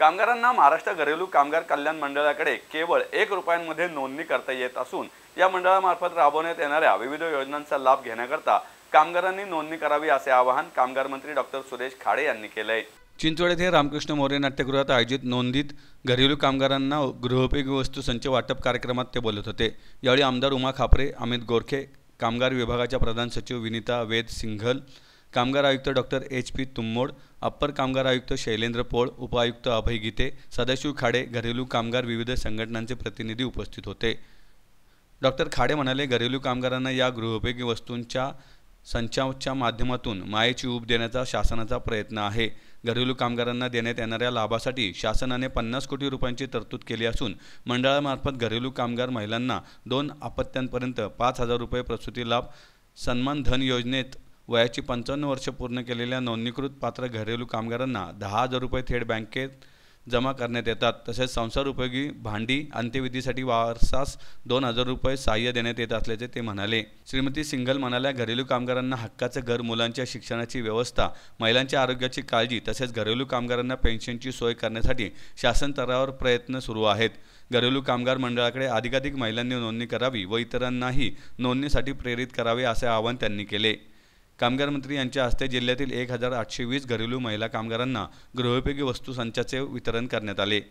कामगारांना महाराष्ट्र घरेलू कामगार कल्याण मंडळाकडे केवळ ₹1 नोंदणी करता येत असून या मंडळामार्फत राबवण्यात येणाऱ्या विविध योजनांचा लाभ घेण्याकरता कामगारांनी नोंदणी करावी असे आवाहन कामगार मंत्री डॉक्टर सुरेश खाडे यांनी केले आहे। चिंचवड येथे रामकृष्ण मोरे नाट्यगृहात आयोजित नोंदित घरेलू कामगारांना गृहोपयोगी वस्तू संच वाटप कार्यक्रमात ते बोलत होते। यावेळी आमदार उमा खापरे, अमित गोरखे, कामगार विभागाच्या प्रधान सचिव विनीता वेद सिंघल, कामगार आयुक्त डॉक्टर HP तुम्मोड, अप्पर कामगार आयुक्त शैलेंद्र पोळ, उपायुक्त अभय गीते, सदाशिव खाडे, घरेलू कामगार विविध संघटनांचे प्रतिनिधी उपस्थित होते। डॉक्टर खाडे म्हणाले, घरेलू कामगारांना या गृहोपयोगी वस्तूंच्या संचाच्या माध्यमातून मायेची ऊब देण्याचा शासनाचा प्रयत्न आहे। घरेलू कामगारांना देण्यात येणाऱ्या लाभासाठी शासनाने 50 कोटी रुपयांची तरतूद केली असून मंडळामार्फत घरेलू कामगार महिलांना 2 अपत्यांपर्यंत 5,000 रुपये प्रसूती लाभ, सन्मान धन योजनेत वयाची 55 वर्ष पूर्ण केलेल्या नोंदणीकृत पात्र घरेलू कामगारांना 10,000 रुपये थेट बँकेत जमा करण्यात येतात। तसेच संसार उपयोगी भांडी, अंत्यविधीसाठी वारसास 2,000 रुपये सहाय्य देण्यात येत असल्याचे ते म्हणाले। श्रीमती सिंघल म्हणाल्या, घरेलू कामगारांना हक्काचं घर, मुलांच्या शिक्षणाची व्यवस्था, महिलांच्या आरोग्याची काळजी तसेच घरेलू कामगारांना पेन्शनची सोय करण्यासाठी शासन स्तरावर प्रयत्न सुरू आहेत। घरेलू कामगार मंडळाकडे अधिकाधिक महिलांनी नोंदणी करावी व इतरांनाही नोंदणीसाठी प्रेरित करावे असे आवाहन त्यांनी केले। कामगार मंत्री यांच्या हस्ते जिल्ह्यातील 1,820 घरेलू महिला कामगारांना गृहोपयोगी वस्तू संचाचे वितरण करण्यात आले।